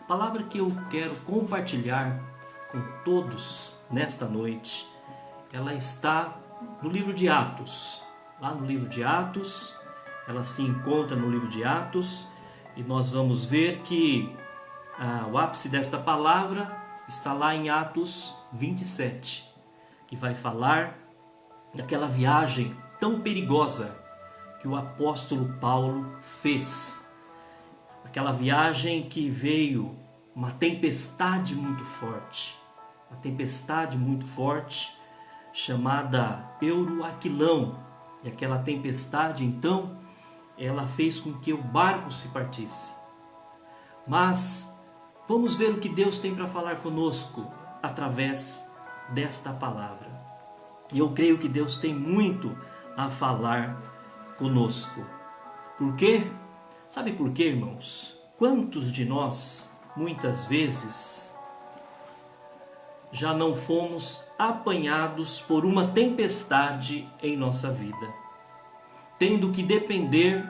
A palavra que eu quero compartilhar com todos nesta noite, ela está no livro de Atos. Lá no livro de Atos, ela se encontra no livro de Atos, e nós vamos ver que o ápice desta palavra está lá em Atos 27, que vai falar daquela viagem tão perigosa que o apóstolo Paulo fez. Aquela viagem que veio uma tempestade muito forte, chamada Euroaquilão. E aquela tempestade, então, ela fez com que o barco se partisse. Mas vamos ver o que Deus tem para falar conosco através desta palavra. E eu creio que Deus tem muito a falar conosco. Por quê? Sabe por quê, irmãos? Quantos de nós, muitas vezes, já não fomos apanhados por uma tempestade em nossa vida, tendo que depender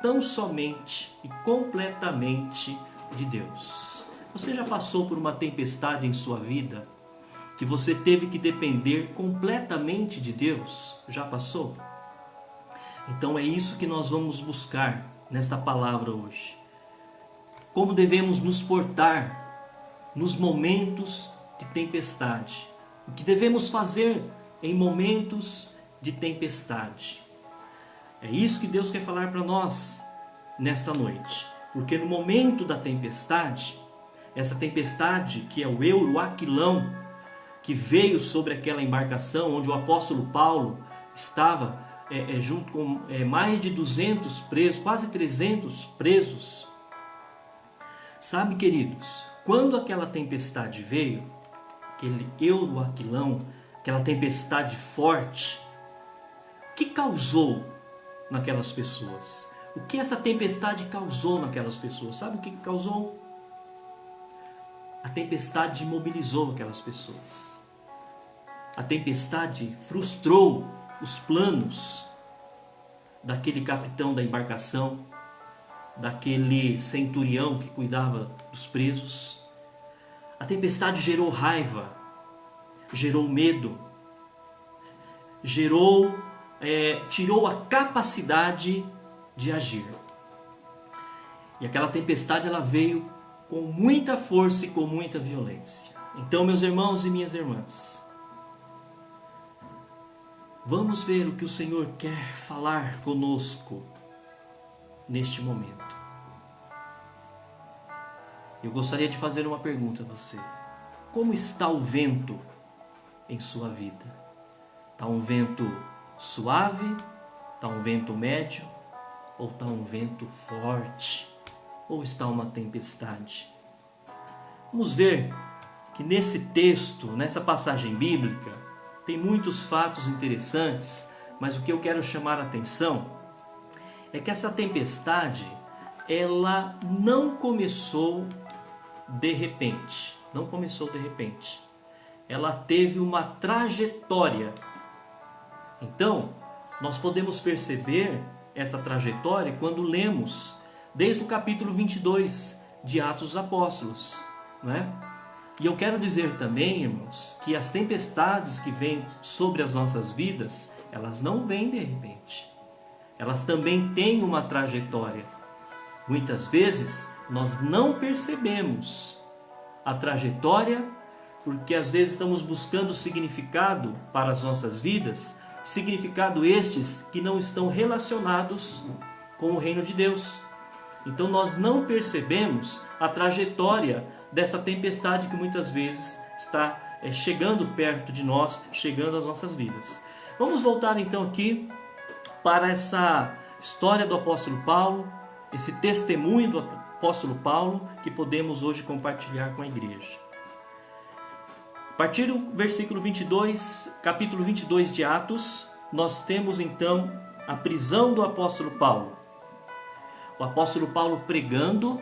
tão somente e completamente de Deus? Você já passou por uma tempestade em sua vida que você teve que depender completamente de Deus? Já passou? Então é isso que nós vamos buscar nesta palavra hoje. Como devemos nos portar nos momentos de tempestade? O que devemos fazer em momentos de tempestade? É isso que Deus quer falar para nós nesta noite. Porque no momento da tempestade, essa tempestade que é o Euroaquilão, que veio sobre aquela embarcação onde o apóstolo Paulo estava junto com mais de 200 presos, quase 300 presos. Sabe, queridos, quando aquela tempestade veio, aquele Euroaquilão, aquela tempestade forte, o que causou naquelas pessoas? O que essa tempestade causou naquelas pessoas? Sabe o que causou? A tempestade imobilizou aquelas pessoas. A tempestade frustrou os planos daquele capitão da embarcação, daquele centurião que cuidava dos presos. A tempestade gerou raiva, gerou medo, tirou a capacidade de agir. E aquela tempestade ela veio com muita força e com muita violência. Então, meus irmãos e minhas irmãs, vamos ver o que o Senhor quer falar conosco neste momento. Eu gostaria de fazer uma pergunta a você. Como está o vento em sua vida? Está um vento suave? Está um vento médio? Ou está um vento forte? Ou está uma tempestade? Vamos ver que nesse texto, nessa passagem bíblica, tem muitos fatos interessantes, mas o que eu quero chamar a atenção é que essa tempestade, ela não começou de repente. Não começou de repente. Ela teve uma trajetória. Então, nós podemos perceber essa trajetória quando lemos desde o capítulo 22 de Atos dos Apóstolos, né? E eu quero dizer também, irmãos, que as tempestades que vêm sobre as nossas vidas, elas não vêm de repente. Elas também têm uma trajetória. Muitas vezes nós não percebemos a trajetória, porque às vezes estamos buscando significado para as nossas vidas, significado estes que não estão relacionados com o reino de Deus. Então nós não percebemos a trajetória dessa tempestade que muitas vezes está chegando perto de nós, chegando às nossas vidas. Vamos voltar então aqui para essa história do apóstolo Paulo, esse testemunho do apóstolo Paulo que podemos hoje compartilhar com a igreja. A partir do versículo 22, capítulo 22 de Atos, nós temos então a prisão do apóstolo Paulo. O apóstolo Paulo pregando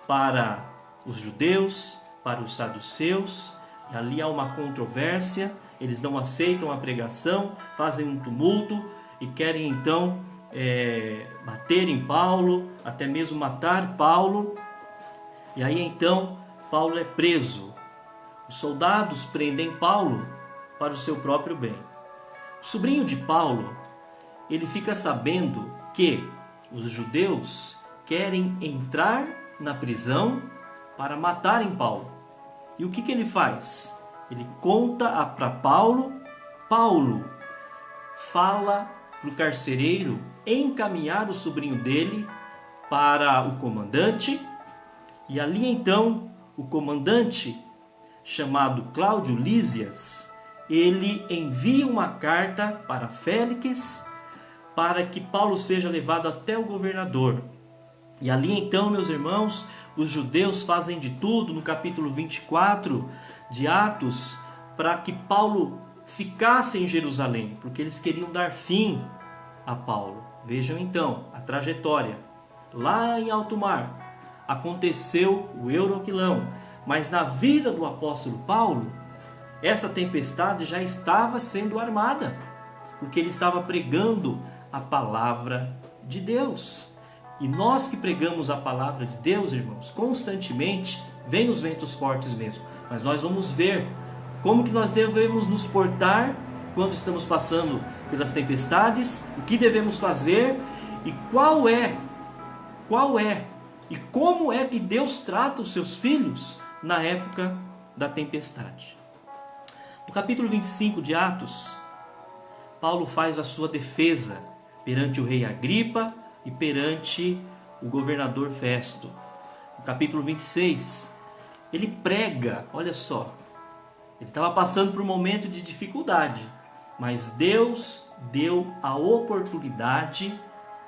para os judeus, para os saduceus, e ali há uma controvérsia, eles não aceitam a pregação, fazem um tumulto e querem então bater em Paulo, até mesmo matar Paulo. E aí então Paulo é preso. Os soldados prendem Paulo para o seu próprio bem. O sobrinho de Paulo, ele fica sabendo que os judeus querem entrar na prisão para matarem Paulo. E o que ele faz? Ele conta para Paulo. Paulo fala para o carcereiro encaminhar o sobrinho dele para o comandante. E ali então o comandante, chamado Cláudio Lísias, ele envia uma carta para Félix para que Paulo seja levado até o governador. E ali então, meus irmãos, os judeus fazem de tudo, no capítulo 24 de Atos, para que Paulo ficasse em Jerusalém, porque eles queriam dar fim a Paulo. Vejam então a trajetória. Lá em alto mar aconteceu o Euroquilão, mas na vida do apóstolo Paulo, essa tempestade já estava sendo armada, porque ele estava pregando a palavra de Deus. E nós que pregamos a palavra de Deus, irmãos, constantemente, vem os ventos fortes mesmo, mas nós vamos ver como que nós devemos nos portar quando estamos passando pelas tempestades, o que devemos fazer e qual é e como é que Deus trata os seus filhos na época da tempestade. No capítulo 25 de Atos, Paulo faz a sua defesa perante o rei Agripa e perante o governador Festo. No capítulo 26, ele prega, olha só, ele estava passando por um momento de dificuldade, mas Deus deu a oportunidade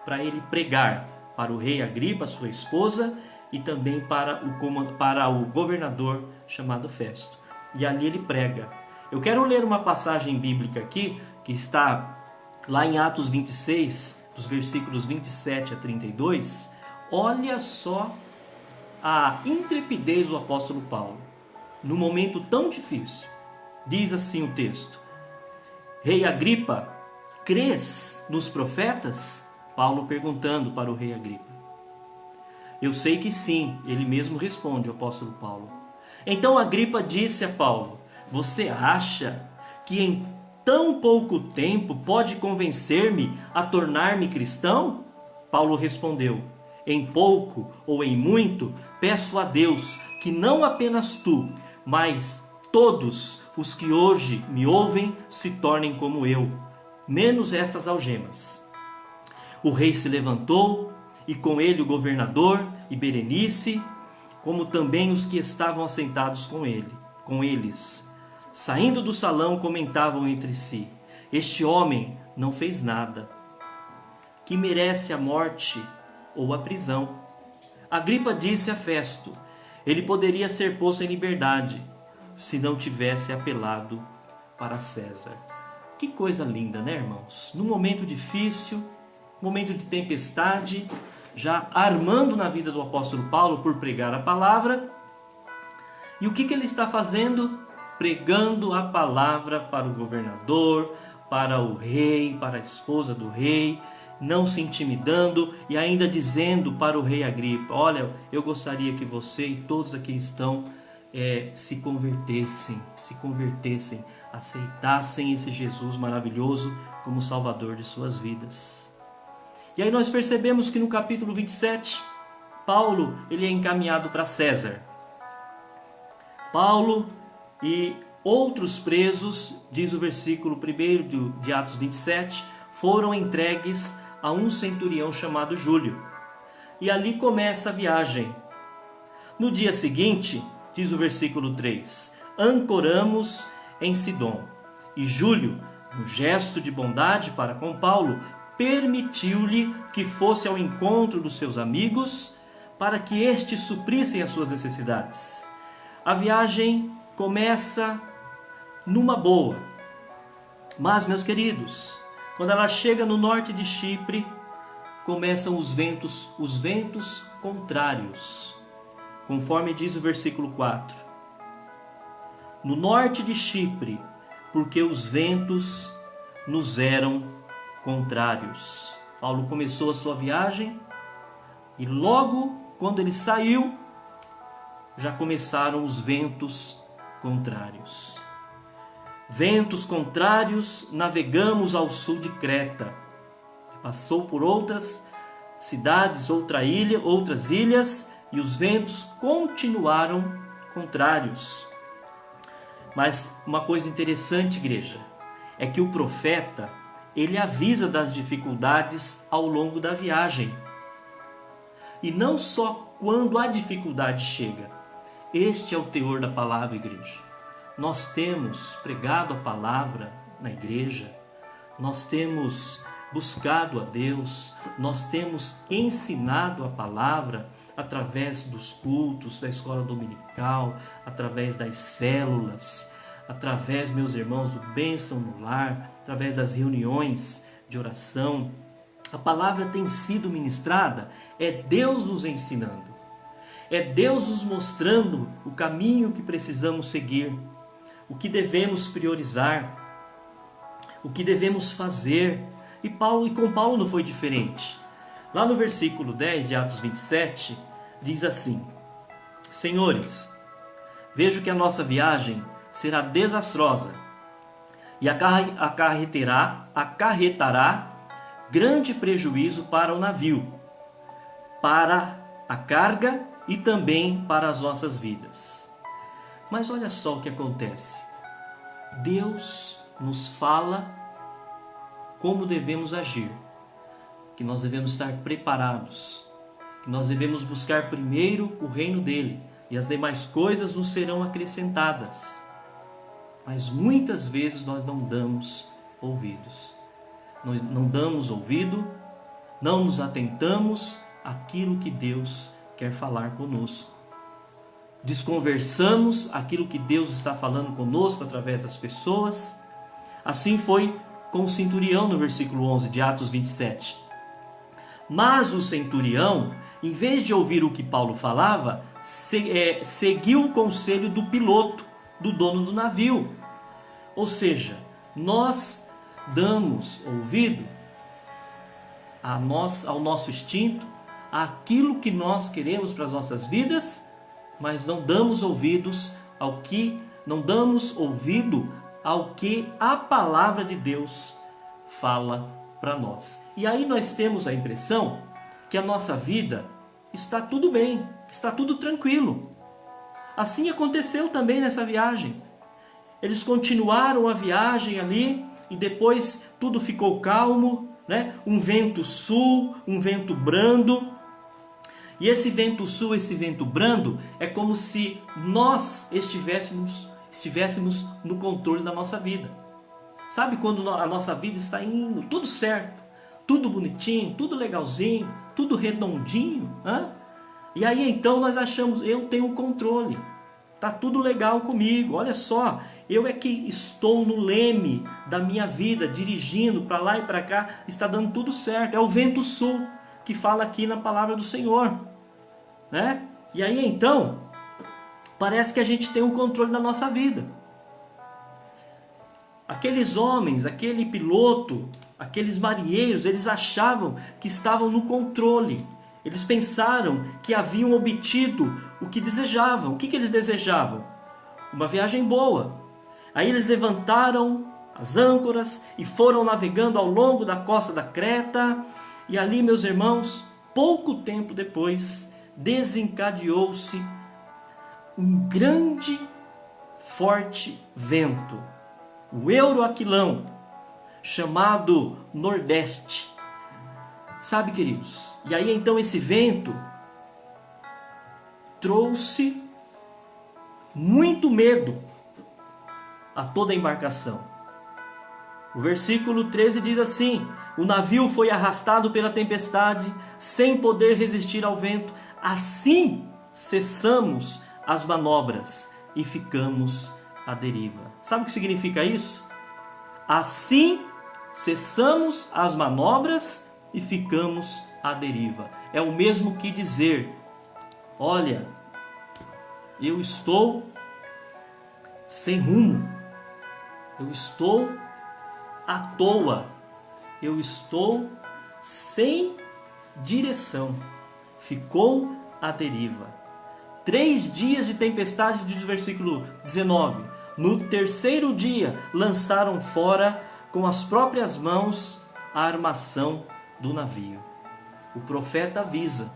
para ele pregar para o rei Agripa, sua esposa, e também para o governador chamado Festo. E ali ele prega. Eu quero ler uma passagem bíblica aqui, que está lá em Atos 26, dos versículos 27 a 32. Olha só a intrepidez do apóstolo Paulo, num momento tão difícil. Diz assim o texto: Rei Agripa, crês nos profetas? Paulo perguntando para o rei Agripa. Eu sei que sim, ele mesmo responde, o apóstolo Paulo. Então Agripa disse a Paulo: você acha que em tão pouco tempo pode convencer-me a tornar-me cristão? Paulo respondeu: em pouco ou em muito, peço a Deus que não apenas tu, mas todos os que hoje me ouvem se tornem como eu, menos estas algemas. O rei se levantou, e com ele o governador e Berenice, como também os que estavam assentados com eles. Saindo do salão, comentavam entre si: este homem não fez nada que merece a morte ou a prisão. Agripa disse a Festo: ele poderia ser posto em liberdade se não tivesse apelado para César. Que coisa linda, né, irmãos? Num momento difícil, momento de tempestade, já armando na vida do apóstolo Paulo por pregar a palavra. E o que ele está fazendo? Pregando a palavra para o governador, para o rei, para a esposa do rei, não se intimidando e ainda dizendo para o rei Agripa: olha, eu gostaria que você e todos aqui estão se convertessem, aceitassem esse Jesus maravilhoso como Salvador de suas vidas. E aí nós percebemos que no capítulo 27, Paulo ele é encaminhado para César. Paulo e outros presos, diz o versículo 1 de Atos 27, foram entregues a um centurião chamado Júlio. E ali começa a viagem. No dia seguinte, diz o versículo 3, ancoramos em Sidom. E Júlio, no gesto de bondade para com Paulo, permitiu-lhe que fosse ao encontro dos seus amigos para que estes suprissem as suas necessidades. A viagem começa numa boa. Mas, meus queridos, quando ela chega no norte de Chipre, começam os ventos contrários. Conforme diz o versículo 4. No norte de Chipre, porque os ventos nos eram contrários. Paulo começou a sua viagem e logo quando ele saiu, já começaram os ventos contrários. Ventos contrários, navegamos ao sul de Creta. Passou por outras cidades, outras ilhas, e os ventos continuaram contrários. Mas uma coisa interessante, igreja, é que o profeta, ele avisa das dificuldades ao longo da viagem. E não só quando a dificuldade chega. Este é o teor da palavra, igreja. Nós temos pregado a palavra na igreja, nós temos buscado a Deus, nós temos ensinado a palavra através dos cultos, da escola dominical, através das células, através, meus irmãos, do bênção no lar, através das reuniões de oração. A palavra tem sido ministrada, é Deus nos ensinando, é Deus nos mostrando o caminho que precisamos seguir, o que devemos priorizar, o que devemos fazer. E com Paulo não foi diferente. Lá no versículo 10 de Atos 27, diz assim: Senhores, vejo que a nossa viagem será desastrosa e acarretará grande prejuízo para o navio, para a carga e também para as nossas vidas. Mas olha só o que acontece. Deus nos fala como devemos agir, que nós devemos estar preparados, que nós devemos buscar primeiro o reino dele e as demais coisas nos serão acrescentadas. Mas muitas vezes nós não damos ouvidos. Nós não damos ouvido, não nos atentamos àquilo que Deus quer falar conosco. Desconversamos aquilo que Deus está falando conosco através das pessoas. Assim foi com o centurião no versículo 11 de Atos 27. Mas o centurião, em vez de ouvir o que Paulo falava, seguiu o conselho do piloto, do dono do navio. Ou seja, nós damos ouvido ao nosso instinto, àquilo que nós queremos para as nossas vidas, mas não damos ouvido ao que a palavra de Deus fala para nós. E aí nós temos a impressão que a nossa vida está tudo bem, está tudo tranquilo. Assim aconteceu também nessa viagem. Eles continuaram a viagem ali e depois tudo ficou calmo, né? Um vento sul, um vento brando. E esse vento sul, esse vento brando, é como se nós estivéssemos no controle da nossa vida. Sabe quando a nossa vida está indo tudo certo, tudo bonitinho, tudo legalzinho, tudo redondinho, hein? E aí então nós achamos, eu tenho controle, tá tudo legal comigo, olha só, eu é que estou no leme da minha vida, dirigindo para lá e para cá, está dando tudo certo. É o vento sul que fala aqui na palavra do Senhor, né? E aí então parece que a gente tem o controle da nossa vida. Aqueles homens, aquele piloto, aqueles marinheiros, eles achavam que estavam no controle. Eles pensaram que haviam obtido o que desejavam. O que eles desejavam? Uma viagem boa. Aí eles levantaram as âncoras e foram navegando ao longo da costa da Creta. E ali, meus irmãos, pouco tempo depois, desencadeou-se um grande, forte vento, o Euroaquilão, chamado Nordeste. Sabe, queridos? E aí então esse vento trouxe muito medo a toda a embarcação. O versículo 13 diz assim: o navio foi arrastado pela tempestade, sem poder resistir ao vento. Assim cessamos as manobras e ficamos à deriva. Sabe o que significa isso? Assim cessamos as manobras e ficamos à deriva. É o mesmo que dizer: olha, eu estou sem rumo, eu estou à toa, eu estou sem direção, ficou à deriva. 3 dias de tempestade, diz o versículo 19. No terceiro dia lançaram fora com as próprias mãos a armação do navio. O profeta avisa.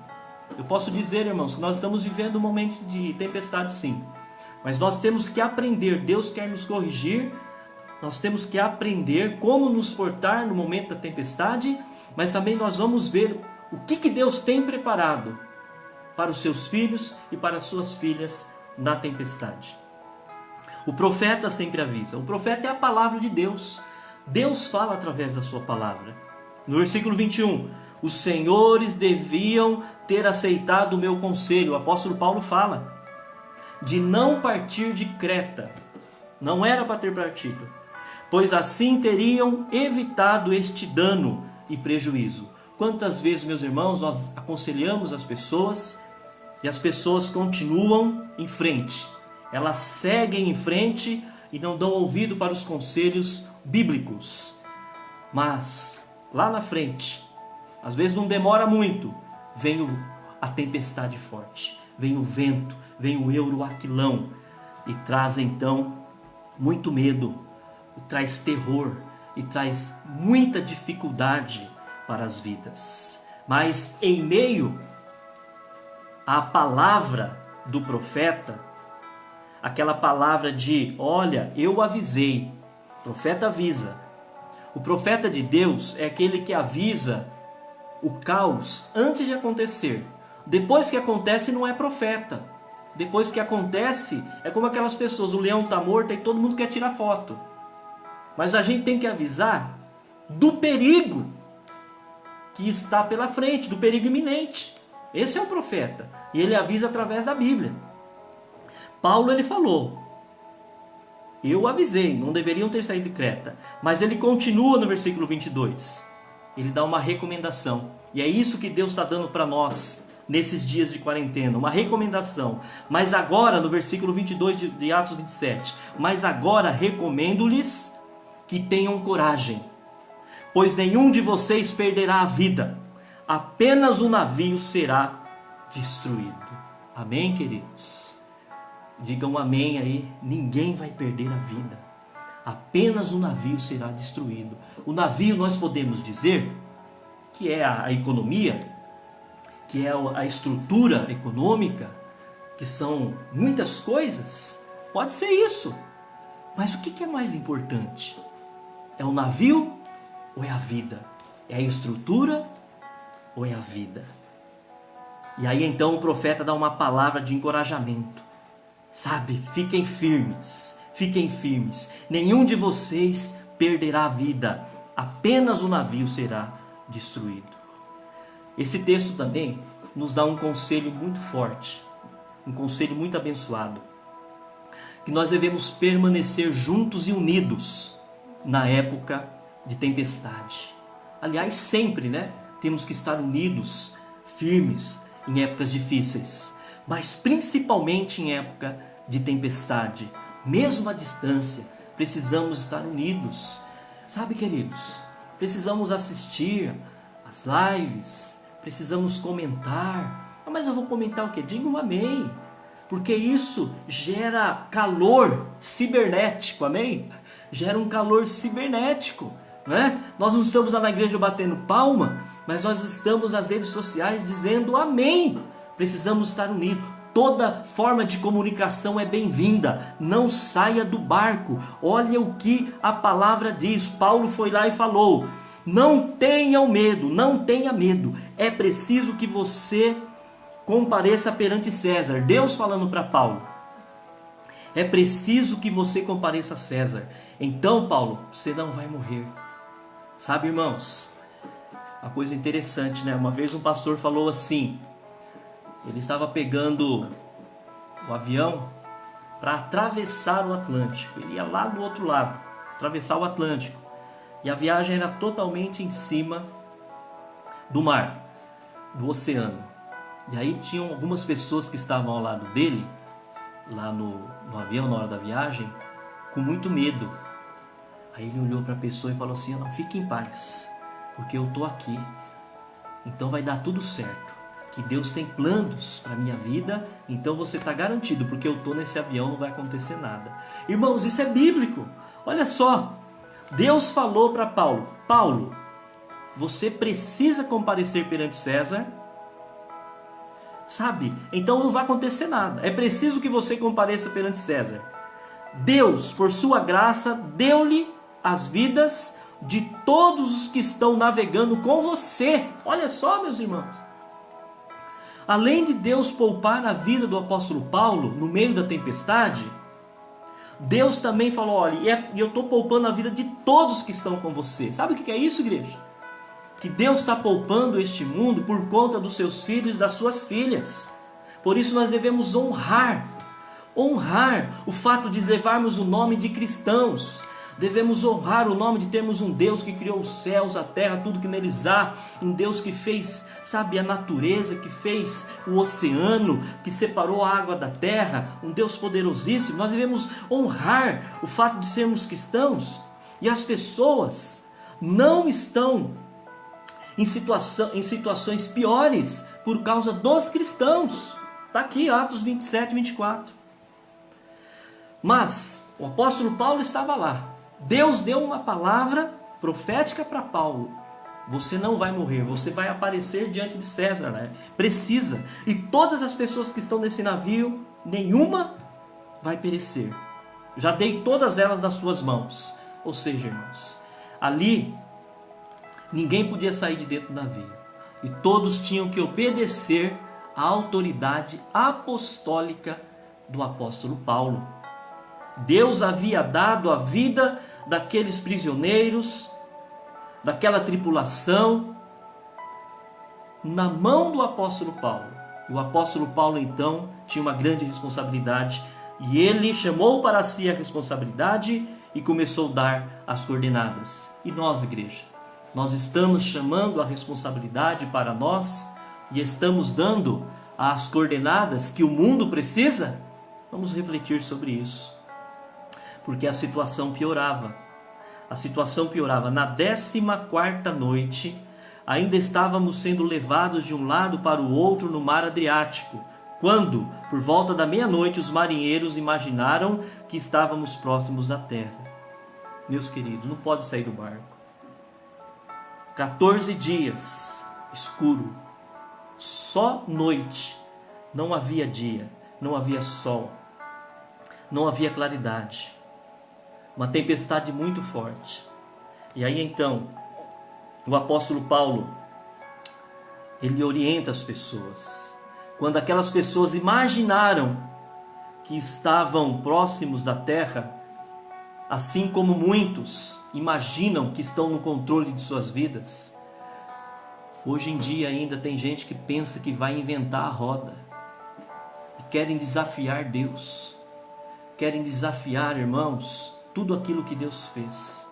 Eu posso dizer, irmãos, que nós estamos vivendo um momento de tempestade, sim. Mas nós temos que aprender, Deus quer nos corrigir, nós temos que aprender como nos portar no momento da tempestade, mas também nós vamos ver o que Deus tem preparado para os seus filhos e para as suas filhas na tempestade. O profeta sempre avisa. O profeta é a palavra de Deus. Deus fala através da sua palavra. No versículo 21, os senhores deviam ter aceitado o meu conselho. O apóstolo Paulo fala de não partir de Creta. Não era para ter partido, pois assim teriam evitado este dano e prejuízo. Quantas vezes, meus irmãos, nós aconselhamos as pessoas e as pessoas continuam em frente. Elas seguem em frente e não dão ouvido para os conselhos bíblicos. Mas, lá na frente, às vezes não demora muito, vem a tempestade forte, vem o vento, vem o Euroaquilão e traz então muito medo, e traz terror e traz muita dificuldade para as vidas. Mas em meio à palavra do profeta, aquela palavra de, olha, eu avisei, o profeta avisa. O profeta de Deus é aquele que avisa o caos antes de acontecer. Depois que acontece não é profeta. Depois que acontece é como aquelas pessoas, o leão está morto e todo mundo quer tirar foto. Mas a gente tem que avisar do perigo que está pela frente, do perigo iminente. Esse é o profeta. E ele avisa através da Bíblia. Paulo, ele falou, eu avisei, não deveriam ter saído de Creta. Mas ele continua no versículo 22. Ele dá uma recomendação. E é isso que Deus está dando para nós nesses dias de quarentena. Uma recomendação. Mas agora, no versículo 22 de Atos 27. Mas agora recomendo-lhes que tenham coragem, pois nenhum de vocês perderá a vida. Apenas o navio será destruído. Amém, queridos? Digam amém aí. Ninguém vai perder a vida. Apenas o navio será destruído. O navio nós podemos dizer que é a economia, que é a estrutura econômica, que são muitas coisas. Pode ser isso. Mas o que é mais importante? É o navio ou é a vida? É a estrutura ou é a vida? E aí então o profeta dá uma palavra de encorajamento. Sabe, fiquem firmes, nenhum de vocês perderá a vida, apenas o navio será destruído. Esse texto também nos dá um conselho muito forte, um conselho muito abençoado, que nós devemos permanecer juntos e unidos na época de tempestade. Aliás, sempre, temos que estar unidos, firmes em épocas difíceis, mas principalmente em época de tempestade. Mesmo à distância, precisamos estar unidos. Sabe, queridos, precisamos assistir as lives, precisamos comentar. Mas eu vou comentar o quê? Diga um amém, porque isso gera calor cibernético, amém? Gera um calor cibernético, Nós não estamos lá na igreja batendo palma, mas nós estamos nas redes sociais dizendo amém. Precisamos estar unidos. Toda forma de comunicação é bem-vinda. Não saia do barco. Olha o que a palavra diz. Paulo foi lá e falou: não tenham medo, não tenha medo. É preciso que você compareça perante César. Deus falando para Paulo. É preciso que você compareça a César. Então, Paulo, você não vai morrer. Sabe, irmãos, uma coisa interessante, Uma vez um pastor falou assim, ele estava pegando o avião para atravessar o Atlântico. Ele ia lá do outro lado, atravessar o Atlântico. E a viagem era totalmente em cima do mar, do oceano. E aí tinham algumas pessoas que estavam ao lado dele, lá no avião, na hora da viagem, com muito medo. Aí ele olhou para a pessoa e falou assim: não, fique em paz, porque eu estou aqui, então vai dar tudo certo. que Deus tem planos para a minha vida, então você está garantido, porque eu estou nesse avião, não vai acontecer nada. Irmãos, isso é bíblico. Olha só, Deus falou para Paulo: Paulo, você precisa comparecer perante César, sabe? Então não vai acontecer nada. É preciso que você compareça perante César. Deus, por sua graça, deu-lhe as vidas de todos os que estão navegando com você. Olha só, meus irmãos. Além de Deus poupar a vida do apóstolo Paulo no meio da tempestade, Deus também falou: olha, eu estou poupando a vida de todos que estão com você. Sabe o que é isso, igreja? Que Deus está poupando este mundo por conta dos seus filhos e das suas filhas. Por isso nós devemos honrar o fato de levarmos o nome de cristãos. Devemos honrar o nome de termos um Deus que criou os céus, a terra, tudo que neles há. Um Deus que fez, sabe, a natureza, que fez o oceano, que separou a água da terra. Um Deus poderosíssimo. Nós devemos honrar o fato de sermos cristãos. E as pessoas não estão em situações piores por causa dos cristãos. Está aqui, Atos 27, 24. Mas o apóstolo Paulo estava lá. Deus deu uma palavra profética para Paulo: você não vai morrer, você vai aparecer diante de César, né? Precisa. E todas as pessoas que estão nesse navio, nenhuma vai perecer. Já dei todas elas nas tuas mãos. Ou seja, irmãos, ali ninguém podia sair de dentro do navio. E todos tinham que obedecer à autoridade apostólica do apóstolo Paulo. Deus havia dado a vida daqueles prisioneiros, daquela tripulação, na mão do apóstolo Paulo. O apóstolo Paulo então tinha uma grande responsabilidade, e ele chamou para si a responsabilidade e começou a dar as coordenadas. E nós, igreja, nós estamos chamando a responsabilidade para nós e estamos dando as coordenadas que o mundo precisa? Vamos refletir sobre isso. Porque a situação piorava. A situação piorava. Na 14ª noite, ainda estávamos sendo levados de um lado para o outro no mar Adriático, quando, por volta da meia-noite, os marinheiros imaginaram que estávamos próximos da terra. Meus queridos, não pode sair do barco. 14 dias, escuro, só noite, não havia dia, não havia sol, não havia claridade. Uma tempestade muito forte. E aí então, o apóstolo Paulo, ele orienta as pessoas. Quando aquelas pessoas imaginaram que estavam próximos da terra, assim como muitos imaginam que estão no controle de suas vidas, hoje em dia ainda tem gente que pensa que vai inventar a roda. E querem desafiar Deus. Querem desafiar, irmãos, tudo aquilo que Deus fez.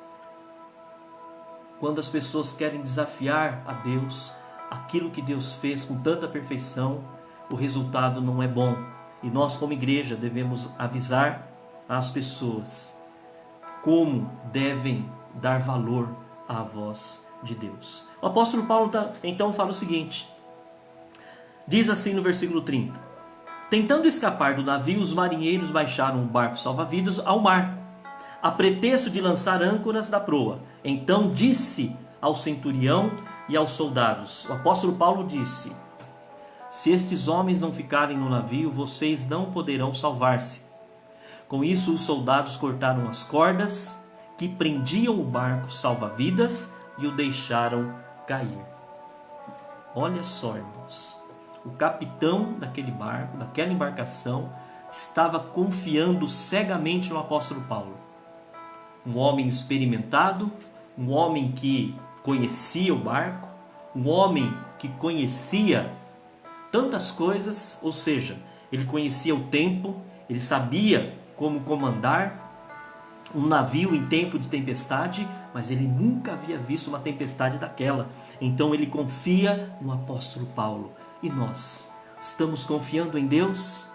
Quando as pessoas querem desafiar a Deus, aquilo que Deus fez com tanta perfeição, o resultado não é bom. E nós, como igreja, devemos avisar às pessoas como devem dar valor à voz de Deus. O apóstolo Paulo então fala o seguinte, diz assim no versículo 30: tentando escapar do navio, os marinheiros baixaram o barco salva-vidas ao mar, a pretexto de lançar âncoras da proa. Então disse ao centurião e aos soldados, o apóstolo Paulo disse: se estes homens não ficarem no navio, vocês não poderão salvar-se. Com isso, os soldados cortaram as cordas que prendiam o barco salva-vidas e o deixaram cair. Olha só, irmãos, o capitão daquele barco, daquela embarcação, estava confiando cegamente no apóstolo Paulo. Um homem experimentado, um homem que conhecia o barco, um homem que conhecia tantas coisas, ou seja, ele conhecia o tempo, ele sabia como comandar um navio em tempo de tempestade, mas ele nunca havia visto uma tempestade daquela. Então ele confia no apóstolo Paulo. E nós, estamos confiando em Deus?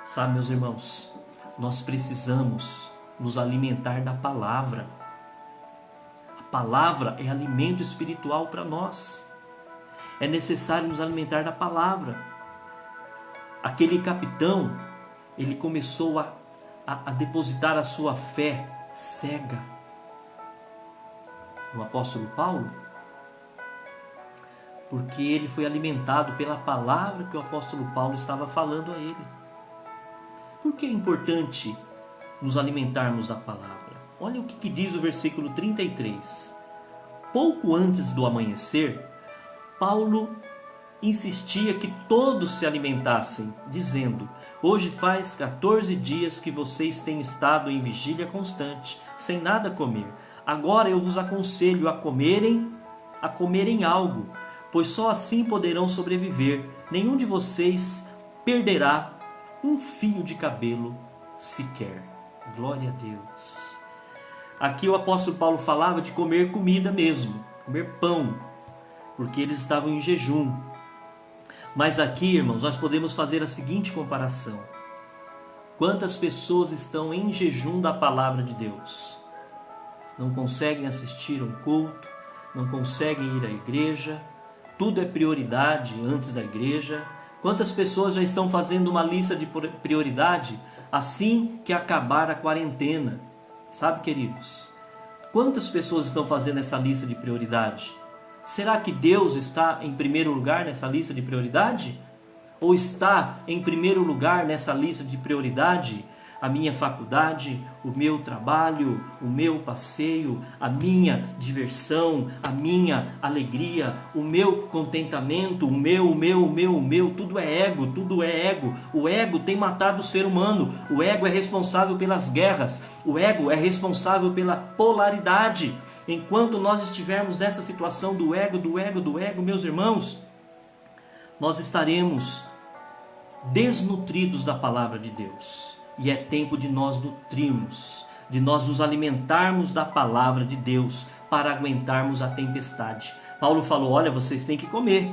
Sabe, meus irmãos, nós precisamos nos alimentar da palavra. A palavra é alimento espiritual para nós. É necessário nos alimentar da palavra. Aquele capitão, ele começou a depositar a sua fé cega no apóstolo Paulo, porque ele foi alimentado pela palavra que o apóstolo Paulo estava falando a ele. Por que é importante nos alimentarmos da palavra? Olha o que diz o versículo 33. Pouco antes do amanhecer, Paulo insistia que todos se alimentassem, dizendo: hoje faz 14 dias que vocês têm estado em vigília constante, sem nada comer. Agora eu vos aconselho a comerem algo, pois só assim poderão sobreviver. Nenhum de vocês perderá um fio de cabelo sequer. Glória a Deus. Aqui o apóstolo Paulo falava de comer comida mesmo, comer pão, porque eles estavam em jejum. Mas aqui, irmãos, nós podemos fazer a seguinte comparação. Quantas pessoas estão em jejum da palavra de Deus? Não conseguem assistir a um culto, não conseguem ir à igreja, tudo é prioridade antes da igreja. Quantas pessoas já estão fazendo uma lista de prioridade assim que acabar a quarentena? Sabe, queridos? Quantas pessoas estão fazendo essa lista de prioridade? Será que Deus está em primeiro lugar nessa lista de prioridade? Ou está em primeiro lugar nessa lista de prioridade a minha faculdade, o meu trabalho, o meu passeio, a minha diversão, a minha alegria, o meu contentamento, o meu, tudo é ego, tudo é ego. O ego tem matado o ser humano, o ego é responsável pelas guerras, o ego é responsável pela polaridade. Enquanto nós estivermos nessa situação do ego, meus irmãos, nós estaremos desnutridos da palavra de Deus. E é tempo de nós nutrirmos, de nós nos alimentarmos da palavra de Deus para aguentarmos a tempestade. Paulo falou: olha, vocês têm que comer,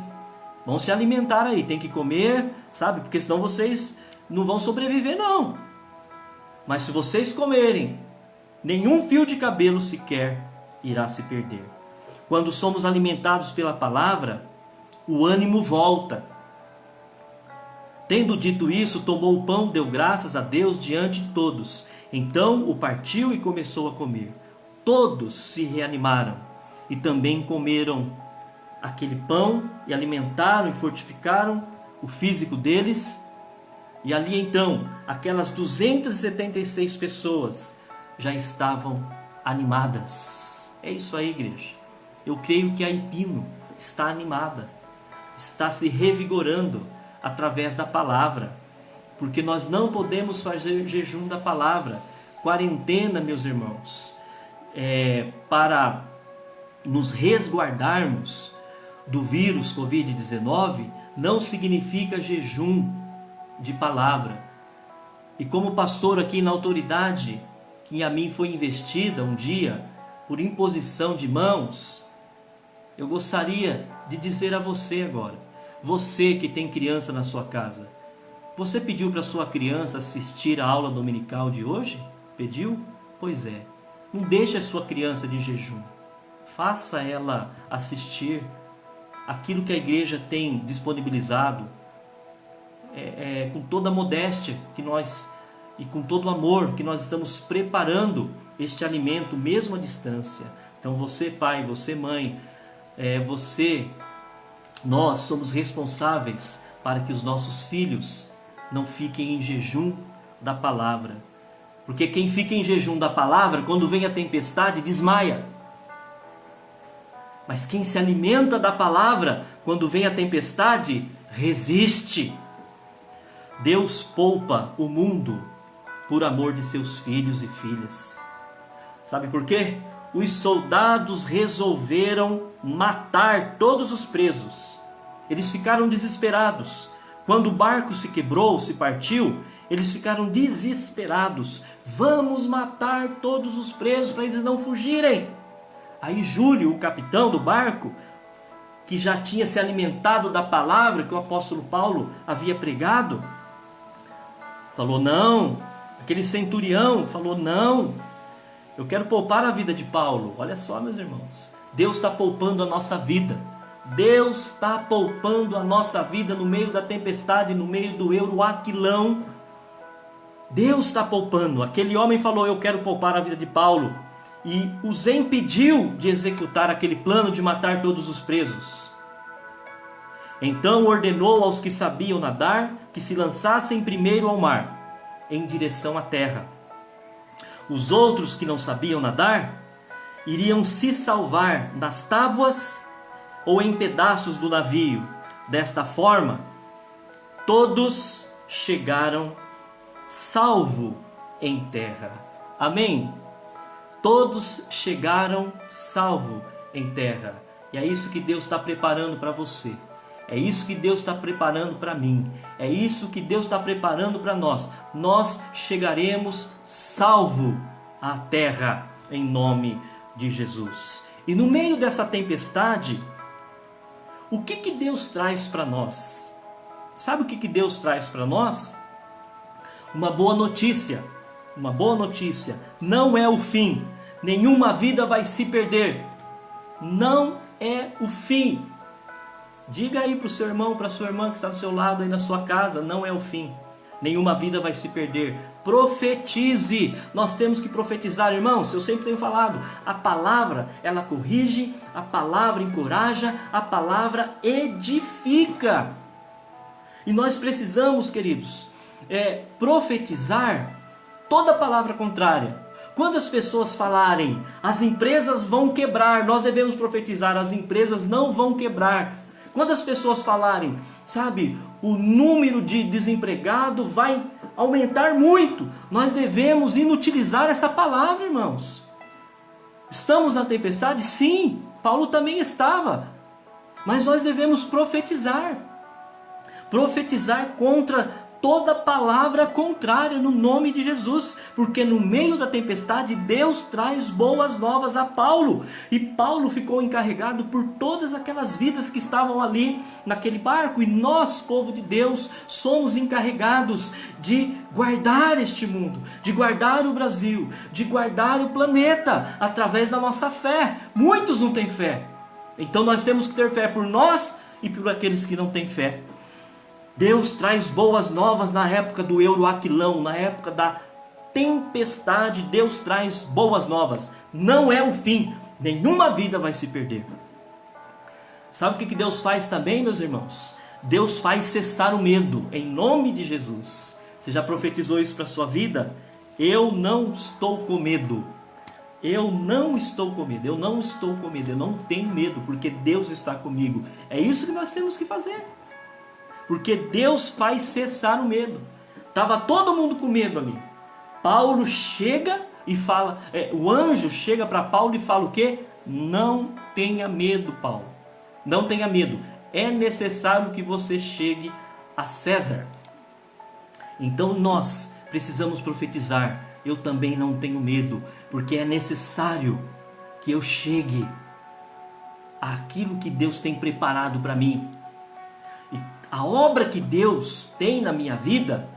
vão se alimentar aí, tem que comer, sabe? Porque senão vocês não vão sobreviver não. Mas se vocês comerem, nenhum fio de cabelo sequer irá se perder. Quando somos alimentados pela palavra, o ânimo volta. Tendo dito isso, tomou o pão, deu graças a Deus diante de todos. Então o partiu e começou a comer. Todos se reanimaram e também comeram aquele pão e alimentaram e fortificaram o físico deles. E ali então, aquelas 276 pessoas já estavam animadas. É isso aí, igreja. Eu creio que a Ipino está animada, está se revigorando através da palavra, porque nós não podemos fazer jejum da palavra. Quarentena, meus irmãos, para nos resguardarmos do vírus Covid-19, não significa jejum de palavra. E como pastor aqui na autoridade que a mim foi investida um dia, por imposição de mãos, eu gostaria de dizer a você agora: você que tem criança na sua casa, você pediu para sua criança assistir a aula dominical de hoje? Pediu? Pois é. Não deixe a sua criança de jejum. Faça ela assistir aquilo que a igreja tem disponibilizado, com toda a modéstia que nós e com todo o amor que nós estamos preparando este alimento mesmo à distância. Então você pai, você mãe, nós somos responsáveis para que os nossos filhos não fiquem em jejum da palavra. Porque quem fica em jejum da palavra, quando vem a tempestade, desmaia. Mas quem se alimenta da palavra, quando vem a tempestade, resiste. Deus poupa o mundo por amor de seus filhos e filhas. Sabe por quê? Os soldados resolveram matar todos os presos. Eles ficaram desesperados. Quando o barco se quebrou, se partiu, eles ficaram desesperados. Vamos matar todos os presos para eles não fugirem. Aí Júlio, o capitão do barco, que já tinha se alimentado da palavra que o apóstolo Paulo havia pregado, falou não. Aquele centurião falou não. Eu quero poupar a vida de Paulo. Olha só, meus irmãos, Deus está poupando a nossa vida. Deus está poupando a nossa vida no meio da tempestade, no meio do Euroaquilão. Deus está poupando. Aquele homem falou: eu quero poupar a vida de Paulo, e os impediu de executar aquele plano de matar todos os presos. Então ordenou aos que sabiam nadar que se lançassem primeiro ao mar, em direção à terra. Os outros que não sabiam nadar iriam se salvar nas tábuas ou em pedaços do navio. Desta forma, todos chegaram salvo em terra. Amém? Todos chegaram salvo em terra. E é isso que Deus está preparando para você. É isso que Deus está preparando para mim. É isso que Deus está preparando para nós. Nós chegaremos salvo à terra em nome de Jesus. E no meio dessa tempestade, o que Deus traz para nós? Sabe o que Deus traz para nós? Uma boa notícia. Uma boa notícia. Não é o fim. Nenhuma vida vai se perder. Não é o fim. Diga aí para o seu irmão, para a sua irmã que está do seu lado aí na sua casa: não é o fim. Nenhuma vida vai se perder. Profetize. Nós temos que profetizar, irmãos. Eu sempre tenho falado, a palavra, ela corrige, a palavra encoraja, a palavra edifica. E nós precisamos, queridos, profetizar toda palavra contrária. Quando as pessoas falarem: as empresas vão quebrar, nós devemos profetizar: as empresas não vão quebrar. Quando as pessoas falarem, sabe, o número de desempregado vai aumentar muito, nós devemos inutilizar essa palavra, irmãos. Estamos na tempestade? Sim, Paulo também estava. Mas nós devemos profetizar. Profetizar contra toda palavra contrária no nome de Jesus, porque no meio da tempestade Deus traz boas novas a Paulo, e Paulo ficou encarregado por todas aquelas vidas que estavam ali naquele barco, e nós, povo de Deus, somos encarregados de guardar este mundo, de guardar o Brasil, de guardar o planeta, através da nossa fé. Muitos não têm fé, então nós temos que ter fé por nós e por aqueles que não têm fé. Deus traz boas novas na época do Euroaquilão, na época da tempestade. Deus traz boas novas. Não é o fim. Nenhuma vida vai se perder. Sabe o que Deus faz também, meus irmãos? Deus faz cessar o medo, em nome de Jesus. Você já profetizou isso para a sua vida? Eu não estou com medo. Eu não estou com medo. Eu não estou com medo. Eu não tenho medo, porque Deus está comigo. É isso que nós temos que fazer. Porque Deus faz cessar o medo. Estava todo mundo com medo ali. Paulo chega e fala, o anjo chega para Paulo e fala o quê? Não tenha medo, Paulo. Não tenha medo. É necessário que você chegue a César. Então nós precisamos profetizar. Eu também não tenho medo, porque é necessário que eu chegue àquilo que Deus tem preparado para mim. A obra que Deus tem na minha vida,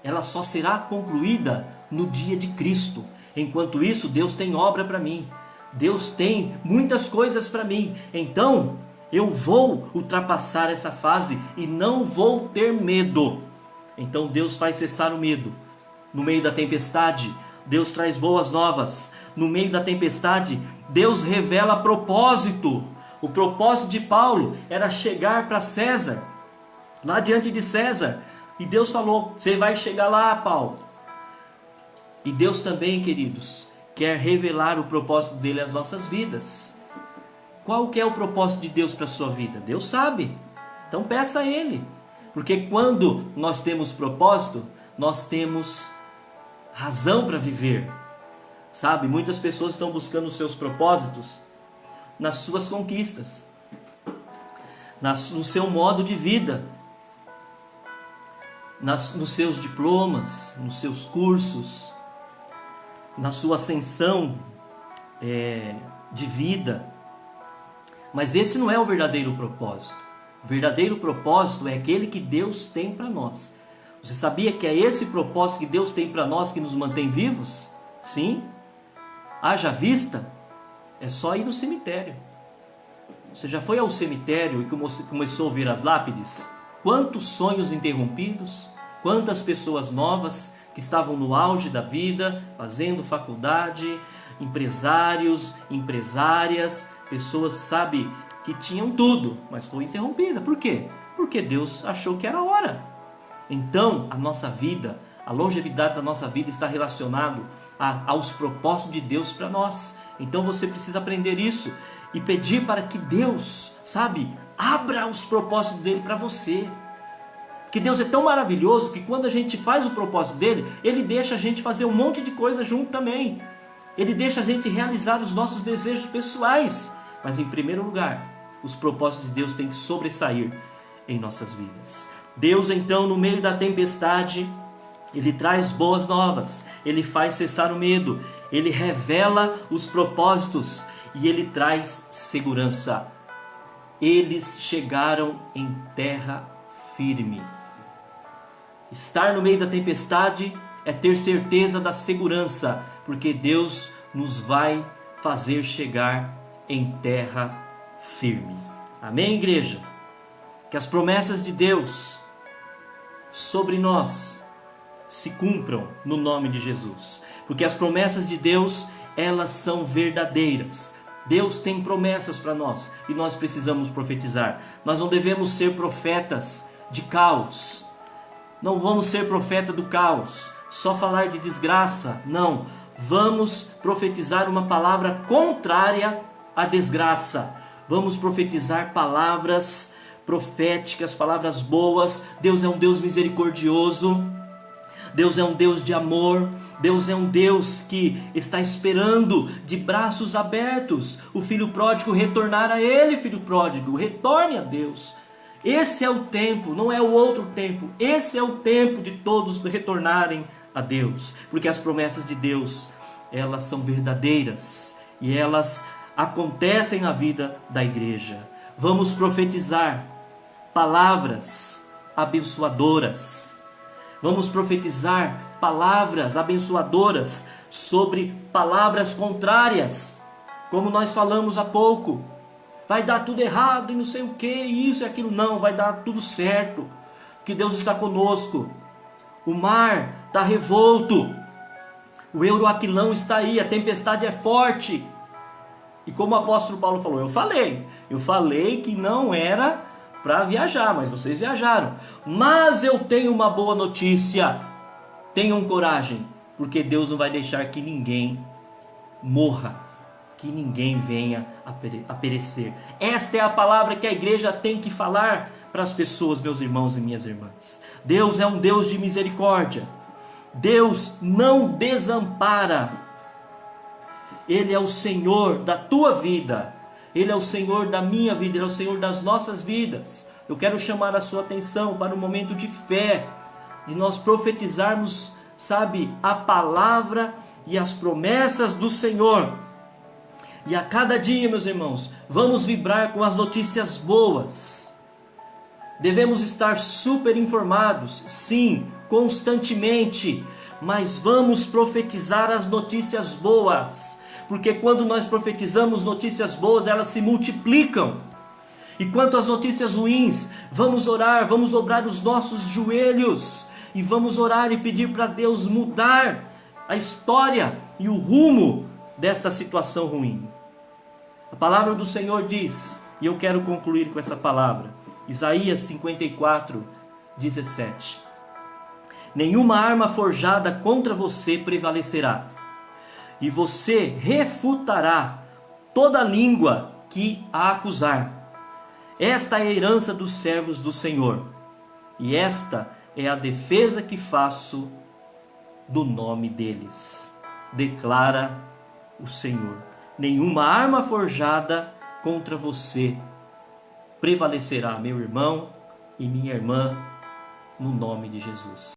ela só será concluída no dia de Cristo. Enquanto isso, Deus tem obra para mim. Deus tem muitas coisas para mim. Então, eu vou ultrapassar essa fase e não vou ter medo. Então, Deus faz cessar o medo. No meio da tempestade, Deus traz boas novas. No meio da tempestade, Deus revela propósito. O propósito de Paulo era chegar para César, lá diante de César. E Deus falou: você vai chegar lá, Paulo. E Deus também, queridos, quer revelar o propósito dele às nossas vidas. Qual que é o propósito de Deus para a sua vida? Deus sabe. Então peça a Ele. Porque quando nós temos propósito, nós temos razão para viver. Sabe, muitas pessoas estão buscando os seus propósitos nas suas conquistas, no seu modo de vida, nos seus diplomas, nos seus cursos, na sua ascensão de vida. Mas esse não é o verdadeiro propósito. O verdadeiro propósito é aquele que Deus tem para nós. Você sabia que é esse propósito que Deus tem para nós que nos mantém vivos? Sim. Haja vista, é só ir no cemitério. Você já foi ao cemitério e começou a ver as lápides? Quantos sonhos interrompidos, quantas pessoas novas que estavam no auge da vida, fazendo faculdade, empresários, empresárias, pessoas, sabe, que tinham tudo, mas foi interrompida. Por quê? Porque Deus achou que era a hora. Então, a nossa vida, a longevidade da nossa vida está relacionado aos propósitos de Deus para nós. Então você precisa aprender isso e pedir para que Deus, sabe, abra os propósitos dele para você. Que Deus é tão maravilhoso que quando a gente faz o propósito dele, ele deixa a gente fazer um monte de coisa junto também. Ele deixa a gente realizar os nossos desejos pessoais. Mas em primeiro lugar, os propósitos de Deus têm que sobressair em nossas vidas. Deus então, no meio da tempestade, Ele traz boas novas, Ele faz cessar o medo, Ele revela os propósitos e Ele traz segurança. Eles chegaram em terra firme. Estar no meio da tempestade é ter certeza da segurança, porque Deus nos vai fazer chegar em terra firme. Amém, igreja? Que as promessas de Deus sobre nós se cumpram no nome de Jesus, porque as promessas de Deus, elas são verdadeiras. Deus tem promessas para nós e nós precisamos profetizar. Nós não devemos ser profetas de caos. Não vamos ser profeta do caos, só falar de desgraça. Não, vamos profetizar uma palavra contrária à desgraça. Vamos profetizar palavras proféticas, palavras boas. Deus é um Deus misericordioso. Deus é um Deus de amor. Deus é um Deus que está esperando de braços abertos o filho pródigo retornar a Ele. Filho pródigo, retorne a Deus. Esse é o tempo, não é o outro tempo. Esse é o tempo de todos retornarem a Deus, porque as promessas de Deus, elas são verdadeiras e elas acontecem na vida da igreja. Vamos profetizar palavras abençoadoras. Vamos profetizar palavras abençoadoras sobre palavras contrárias, como nós falamos há pouco. Vai dar tudo errado e não sei o que, isso e aquilo. Não, vai dar tudo certo, que Deus está conosco. O mar está revolto, o Euroaquilão está aí, a tempestade é forte. E como o apóstolo Paulo falou, eu falei que não era para viajar, mas vocês viajaram. Mas eu tenho uma boa notícia, tenham coragem, porque Deus não vai deixar que ninguém morra, que ninguém venha a perecer. Esta é a palavra que a igreja tem que falar para as pessoas, meus irmãos e minhas irmãs. Deus é um Deus de misericórdia. Deus não desampara. Ele é o Senhor da tua vida. Ele é o Senhor da minha vida. Ele é o Senhor das nossas vidas. Eu quero chamar a sua atenção para um momento de fé, de nós profetizarmos, sabe, a palavra e as promessas do Senhor. E a cada dia, meus irmãos, vamos vibrar com as notícias boas. Devemos estar super informados, sim, constantemente, mas vamos profetizar as notícias boas, porque quando nós profetizamos notícias boas, elas se multiplicam. E quanto às notícias ruins, vamos orar, vamos dobrar os nossos joelhos e vamos orar e pedir para Deus mudar a história e o rumo desta situação ruim. A palavra do Senhor diz, e eu quero concluir com essa palavra, Isaías 54, 17. Nenhuma arma forjada contra você prevalecerá, e você refutará toda língua que a acusar. Esta é a herança dos servos do Senhor, e esta é a defesa que faço do nome deles, declara o Senhor. Nenhuma arma forjada contra você prevalecerá, meu irmão e minha irmã, no nome de Jesus.